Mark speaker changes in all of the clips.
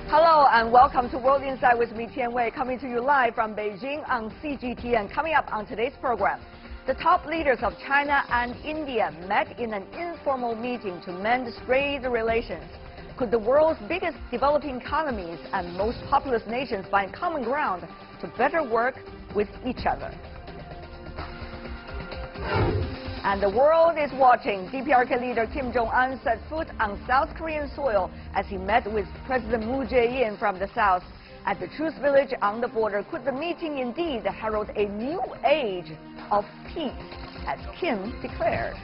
Speaker 1: Hello and welcome to World Insight with me, Tian Wei, coming to you live from Beijing on CGTN. Coming up on today's program, the top leaders of China and India met in an informal meeting to mend strained relations. Could the world's biggest developing economies and most populous nations find common ground to better work with each other? And the world is watching. DPRK leader Kim Jong-un set foot on South Korean soil as he met with President Moon Jae-in from the south at the Truce Village on the border. Could the meeting indeed herald a new age of peace, as Kim declared?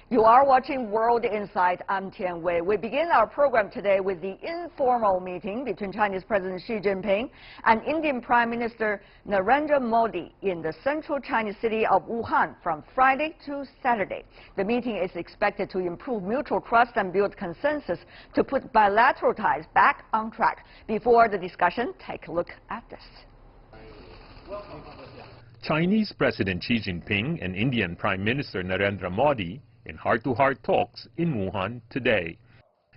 Speaker 1: You are watching World Insight. I'm Tian Wei. We begin our program today with the informal meeting between Chinese President Xi Jinping and Indian Prime Minister Narendra Modi in the central Chinese city of Wuhan from Friday to Saturday. The meeting is expected to improve mutual trust and build consensus to put bilateral ties back on track. Before the discussion, take a look at this.
Speaker 2: Chinese President Xi Jinping and Indian Prime Minister Narendra Modi in heart-to-heart talks in Wuhan today.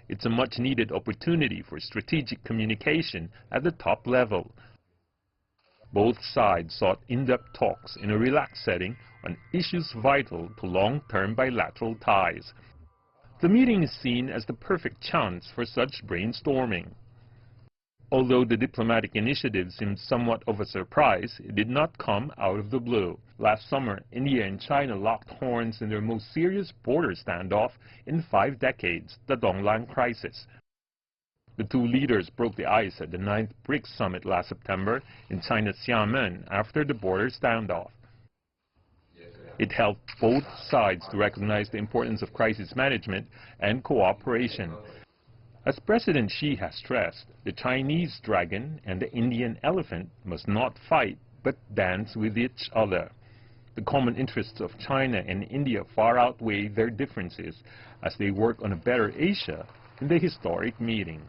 Speaker 2: It's a much-needed opportunity for strategic communication at the top level. Both sides sought in-depth talks in a relaxed setting on issues vital to long-term bilateral ties. The meeting is seen as the perfect chance for such brainstorming. Although the diplomatic initiative seemed somewhat of a surprise, it did not come out of the blue. Last summer, India and China locked horns in their most serious border standoff in 5 decades, the Donglan crisis. The two leaders broke the ice at the 9th BRICS summit last September in China's Xiamen after the border standoff. It helped both sides to recognize the importance of crisis management and cooperation. As President Xi has stressed, the Chinese dragon and the Indian elephant must not fight but dance with each other. The common interests of China and India far outweigh their differences as they work on a better Asia in the historic meeting.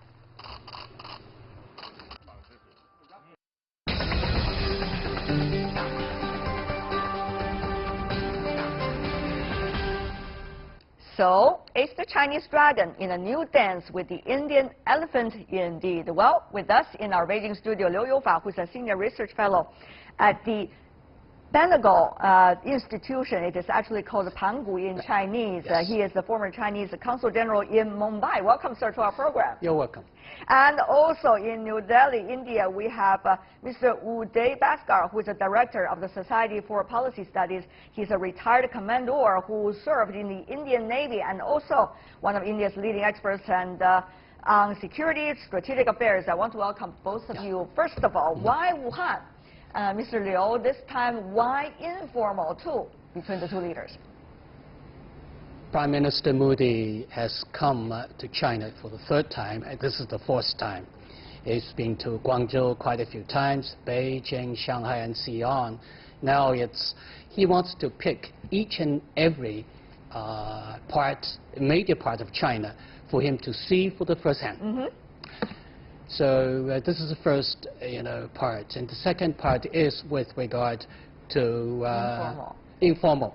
Speaker 1: So, is the Chinese dragon in a new dance with the Indian elephant indeed? Well, with us in our Beijing studio, Liu Youfa, who's a senior research fellow at the Benegal institution. It is actually called Pangu in Chinese.
Speaker 3: Yes.
Speaker 1: He is the former Chinese Consul General in Mumbai. Welcome, sir, to our program.
Speaker 3: You're welcome.
Speaker 1: And also in New Delhi, India, we have Mr. Uday Bhaskar, who is the director of the Society for Policy Studies. He's a retired commander who served in the Indian Navy and also one of India's leading experts and on security, strategic affairs. I want to welcome both of you. First of all, why Wuhan? Mr. Liu, this time, why informal too between the two leaders?
Speaker 3: Prime Minister Modi has come to China for the 3rd time, and this is the 4th time. He's been to Guangzhou quite a few times, Beijing, Shanghai, and Xi'an. Now he wants to pick each and every major part of China for him to see for the first hand. So this is the first, part, and the second part is with regard to informal.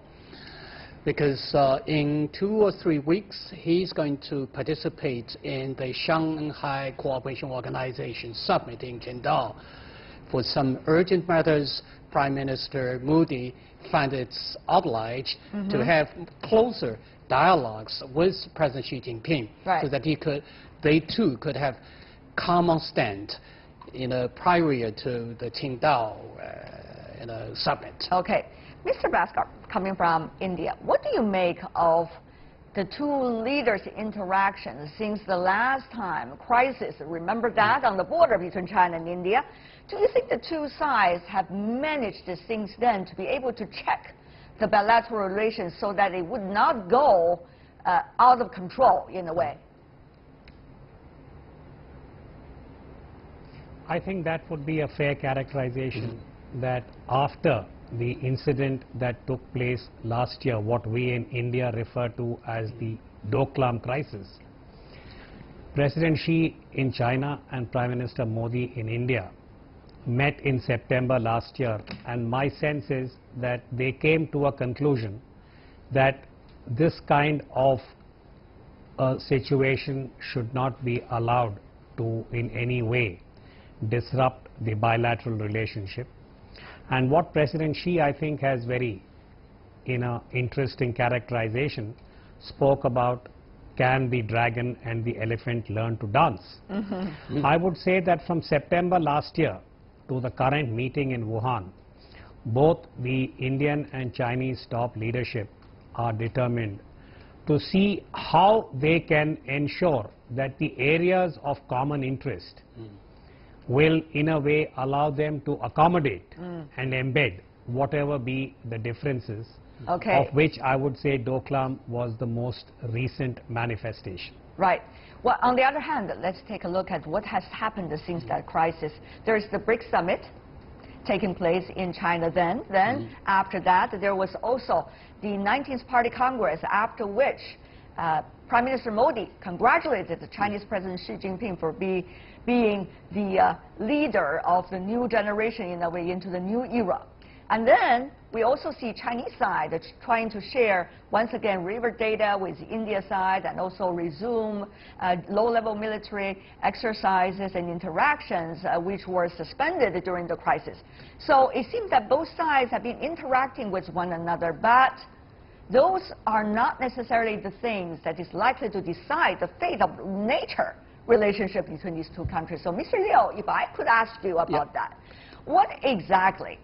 Speaker 3: Because in 2 or 3 weeks, he's going to participate in the Shanghai Cooperation Organization Summit in Qingdao. For some urgent matters, Prime Minister Modi found it obliged to have closer dialogues with President Xi Jinping, so that they too could have common stand, prior to the Qingdao, summit.
Speaker 1: Okay. Mr. Bhaskar, coming from India, what do you make of the two leaders' interactions since the last time crisis? Remember that on the border between China and India. Do you think the two sides have managed since then to be able to check the bilateral relations so that it would not go out of control in a way?
Speaker 4: I think that would be a fair characterization that after the incident that took place last year, what we in India refer to as the Doklam crisis, President Xi in China and Prime Minister Modi in India met in September last year, and my sense is that they came to a conclusion that this kind of a situation should not be allowed to in any way disrupt the bilateral relationship. And what President Xi, I think, has very interesting characterization, spoke about, can the dragon and the elephant learn to dance? I would say that from September last year to the current meeting in Wuhan, both the Indian and Chinese top leadership are determined to see how they can ensure that the areas of common interest will in a way allow them to accommodate and embed whatever be the differences, of which I would say Doklam was the most recent manifestation.
Speaker 1: Right. Well, on the other hand, let's take a look at what has happened since that crisis. There's the BRICS summit taking place in China then. After that, there was also the 19th Party Congress, after which Prime Minister Modi congratulated the Chinese President Xi Jinping for being the leader of the new generation in a way into the new era. And then we also see Chinese side trying to share, once again, river data with India side and also resume low-level military exercises and interactions which were suspended during the crisis. So it seems that both sides have been interacting with one another, but those are not necessarily the things that is likely to decide the fate of nature relationship between these two countries. So Mr. Liu, if I could ask you about that, what exactly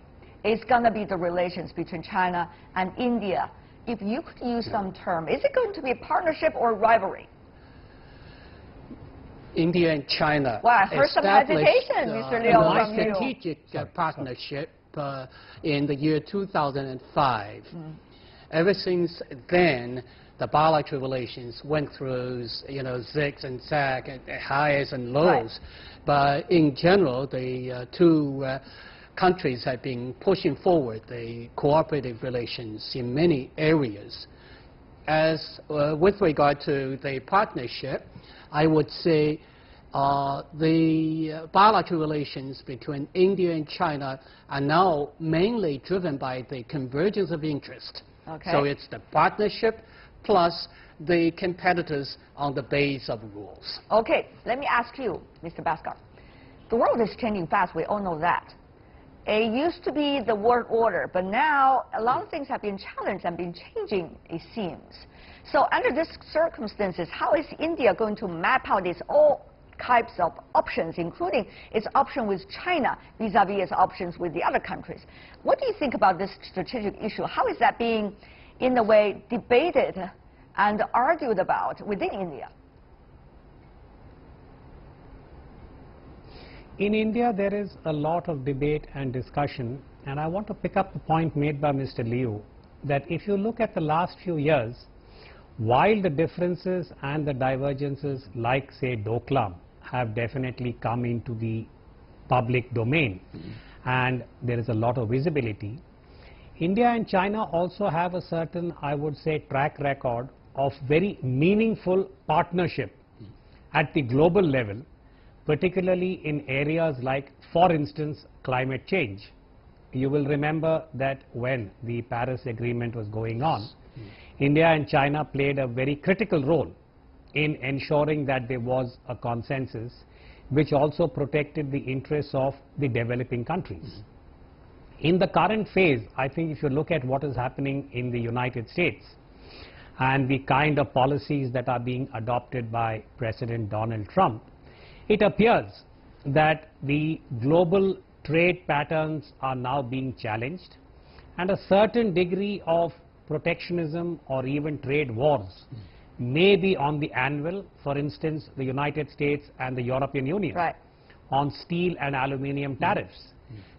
Speaker 1: is going to be the relations between China and India? If you could use some term, is it going to be a partnership or rivalry?
Speaker 3: India and China.
Speaker 1: Well, I heard some hesitation, Mr. Liu, from you.
Speaker 3: Strategic partnership in the year 2005. Ever since then, the bilateral relations went through, zigs and zags, highs and lows.
Speaker 1: Right.
Speaker 3: But in general, the two countries have been pushing forward the cooperative relations in many areas. As with regard to the partnership, I would say the bilateral relations between India and China are now mainly driven by the convergence of interest. So it's the partnership plus the competitors on the base of rules.
Speaker 1: Okay, let me ask you, Mr. Bhaskar. The world is changing fast, we all know that. It used to be the world order, but now a lot of things have been challenged and been changing, it seems. So under these circumstances, how is India going to map out its all types of options, including its option with China vis-a-vis its options with the other countries? What do you think about this strategic issue? How is that being, in a way, debated and argued about within India?
Speaker 4: In India, there is a lot of debate and discussion, and I want to pick up the point made by Mr. Liu, that if you look at the last few years, while the differences and the divergences, like, say, Doklam, have definitely come into the public domain, and there is a lot of visibility, India and China also have a certain, I would say, track record of very meaningful partnership at the global level, particularly in areas like, for instance, climate change. You will remember that when the Paris Agreement was going on, India and China played a very critical role in ensuring that there was a consensus which also protected the interests of the developing countries. In the current phase, I think if you look at what is happening in the United States and the kind of policies that are being adopted by President Donald Trump, it appears that the global trade patterns are now being challenged, and a certain degree of protectionism or even trade wars may be on the anvil. For instance, the United States and the European Union on steel and aluminium tariffs.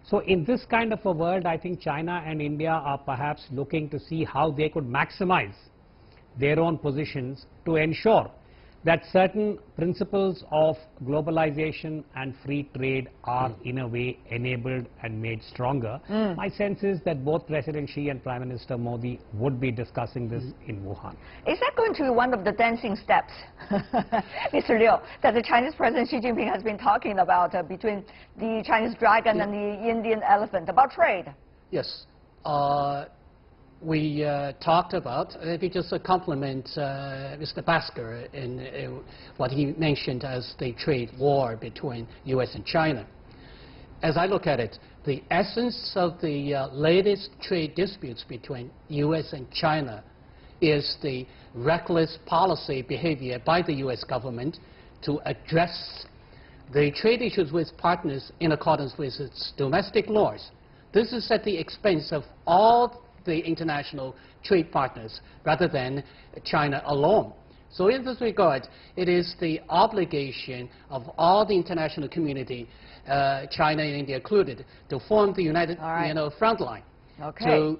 Speaker 4: So in this kind of a world, I think China and India are perhaps looking to see how they could maximize their own positions to ensure that certain principles of globalization and free trade are in a way enabled and made stronger. My sense is that both President Xi and Prime Minister Modi would be discussing this in Wuhan.
Speaker 1: Is that going to be one of the dancing steps, Mr. Liu, that the Chinese President Xi Jinping has been talking about between the Chinese dragon and the Indian elephant, about trade?
Speaker 3: Yes. We talked about, let me just compliment Mr. Bhaskar in what he mentioned as the trade war between U.S. and China. As I look at it, the essence of the latest trade disputes between U.S. and China is the reckless policy behavior by the U.S. government to address the trade issues with partners in accordance with its domestic laws. This is at the expense of all the international trade partners rather than China alone. So in this regard, it is the obligation of all the international community, China and India included, to form the united front line to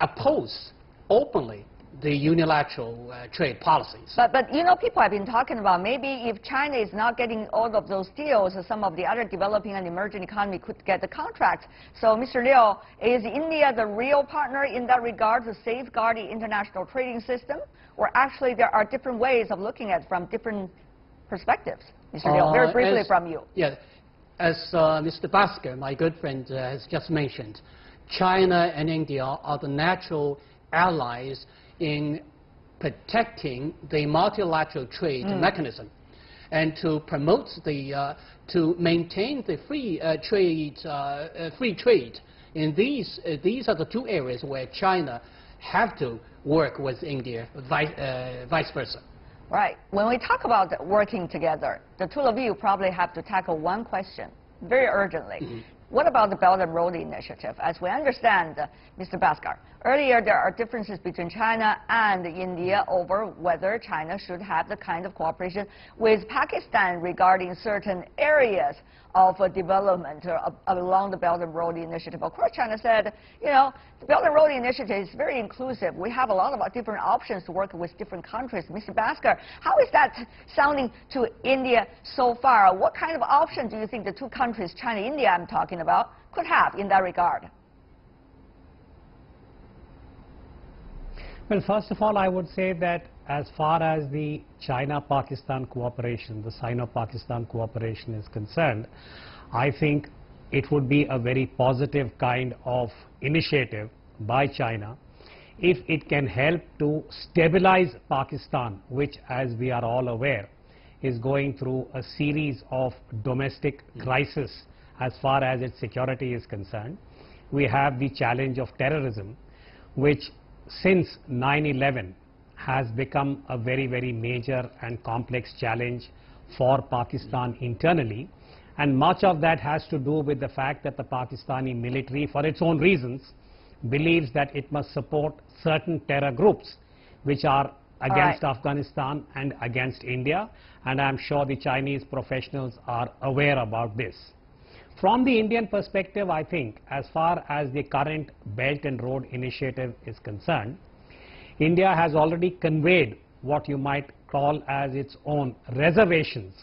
Speaker 3: oppose openly the unilateral trade policies.
Speaker 1: But you know, people have been talking about maybe if China is not getting all of those deals, some of the other developing and emerging economy could get the contract. So, Mr. Liu, is India the real partner in that regard to safeguard the international trading system? Or actually there are different ways of looking at it from different perspectives? Mr. Liu, very briefly from you.
Speaker 3: Yeah, as Mr. Bhaskar, my good friend, has just mentioned, China and India are the natural allies in protecting the multilateral trade mechanism and to promote the, to maintain the free trade. In these are the two areas where China have to work with India, vice versa.
Speaker 1: Right. When we talk about working together, the two of you probably have to tackle one question very urgently. What about the Belt and Road Initiative? As we understand, Mr. Bhaskar, earlier there are differences between China and India over whether China should have the kind of cooperation with Pakistan regarding certain areas of development along the Belt and Road Initiative. Of course, China said, you know, the Belt and Road Initiative is very inclusive. We have a lot of different options to work with different countries. Mr. Bhaskar, how is that sounding to India so far? What kind of options do you think the two countries, China and India I'm talking about, could have in that regard?
Speaker 4: Well, first of all, I would say that as far as the China-Pakistan cooperation, the Sino-Pakistan cooperation is concerned, I think it would be a very positive kind of initiative by China if it can help to stabilize Pakistan, which, as we are all aware, is going through a series of domestic crises as far as its security is concerned. We have the challenge of terrorism, which since 9/11 has become a very, very major and complex challenge for Pakistan internally. And much of that has to do with the fact that the Pakistani military, for its own reasons, believes that it must support certain terror groups which are against Afghanistan and against India. And I'm sure the Chinese professionals are aware about this. From the Indian perspective, I think, as far as the current Belt and Road Initiative is concerned, India has already conveyed what you might call as its own reservations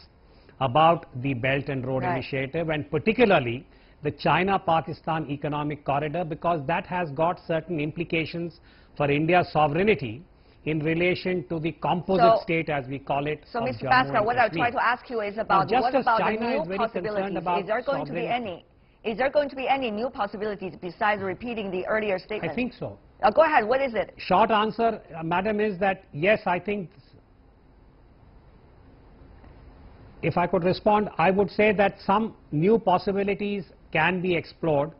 Speaker 4: about the Belt and Road Initiative, and particularly the China-Pakistan economic corridor, because that has got certain implications for India's sovereignty in relation to the composite state, as we call it.
Speaker 1: So, Mr. Bhaskar, what I'll try to ask you is about what about the new possibilities? Is there going to be any? Is there going to be any new possibilities besides repeating the earlier statement?
Speaker 4: I think so.
Speaker 1: Go ahead. What is it?
Speaker 4: Short answer, Madam, is that yes, I think. If I could respond, I would say that some new possibilities can be explored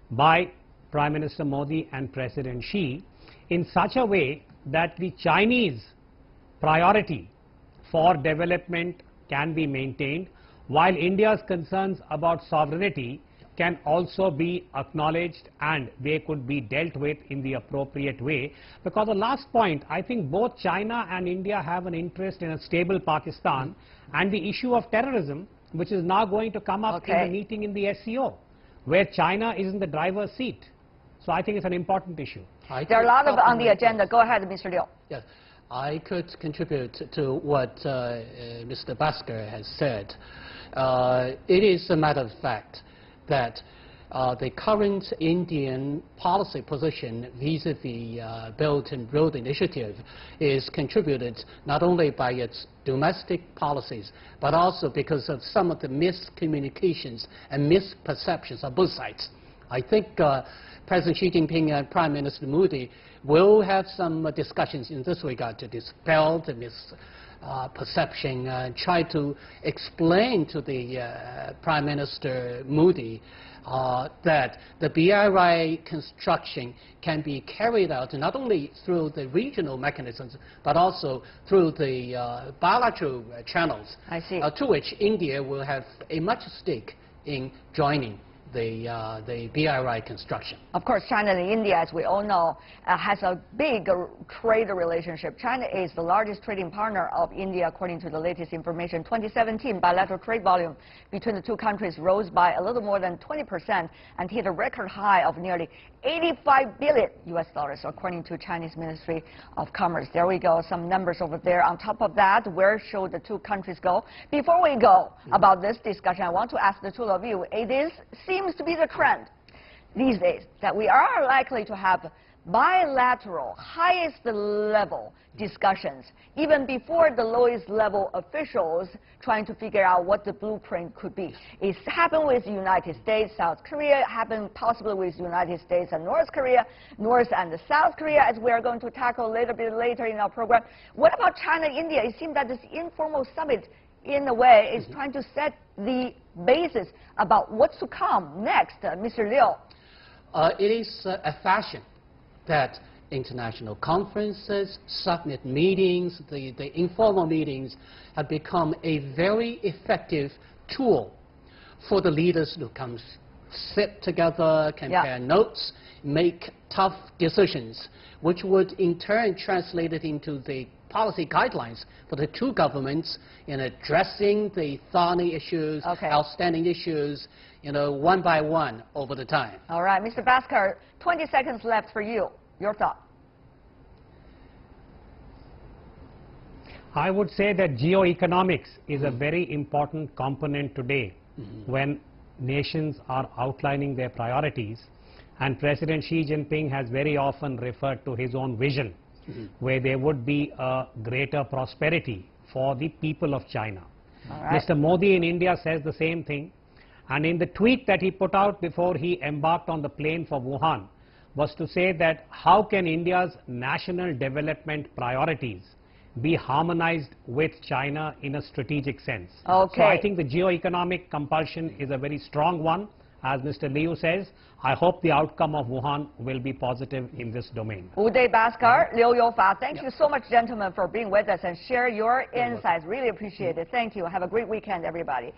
Speaker 4: by Prime Minister Modi and President Xi in such a way that the Chinese priority for development can be maintained, while India's concerns about sovereignty can also be acknowledged and they could be dealt with in the appropriate way. Because the last point, I think both China and India have an interest in a stable Pakistan and the issue of terrorism, which is now going to come up in the meeting in the SCO, where China is in the driver's seat. So I think it's an important issue.
Speaker 1: There are a lot of on the agenda. Go ahead, Mr. Liu.
Speaker 3: Yes. I could contribute to what Mr. Bhaskar has said. It is a matter of fact that the current Indian policy position vis-a-vis Belt and Road Initiative is contributed not only by its domestic policies, but also because of some of the miscommunications and misperceptions on both sides. I think President Xi Jinping and Prime Minister Modi will have some discussions in this regard to dispel the misperception and try to explain to the Prime Minister Modi that the BRI construction can be carried out not only through the regional mechanisms, but also through the bilateral channels, to which India will have a much stake in joining the BRI construction.
Speaker 1: Of course, China and India, as we all know, has a big trade relationship. China is the largest trading partner of India, according to the latest information. 2017 bilateral trade volume between the two countries rose by a little more than 20% and hit a record high of nearly $85 billion, according to Chinese Ministry of Commerce. There we go, some numbers over there. On top of that, where should the two countries go? Before we go about this discussion, I want to ask the two of you, it seems to be the trend these days that we are likely to have bilateral, highest level discussions, even before the lowest level officials trying to figure out what the blueprint could be. It's happened with the United States, South Korea, happened possibly with the United States and North Korea, North and South Korea, as we are going to tackle a little bit later in our program. What about China, India? It seems that this informal summit, in a way, is trying to set the basis about what's to come next. Mr. Liu.
Speaker 3: It is a fashion that international conferences, summit meetings, the informal meetings have become a very effective tool for the leaders to come sit together, compare notes, make tough decisions, which would in turn translate it into the policy guidelines for the two governments in addressing the thorny issues, outstanding issues, one by one over the time.
Speaker 1: All right, Mr. Bhaskar, 20 seconds left for you. Your thought.
Speaker 4: I would say that geoeconomics is a very important component today when nations are outlining their priorities, and President Xi Jinping has very often referred to his own vision where there would be a greater prosperity for the people of China. Mr. Modi in India says the same thing, and in the tweet that he put out before he embarked on the plane for Wuhan was to say that how can India's national development priorities be harmonized with China in a strategic sense. So I think the geoeconomic compulsion is a very strong one. As Mr. Liu says, I hope the outcome of Wuhan will be positive in this domain.
Speaker 1: Uday Bhaskar, Liu Youfa, thank you so much, gentlemen, for being with us and share your insights. Really appreciate it. Thank you. Have a great weekend, everybody.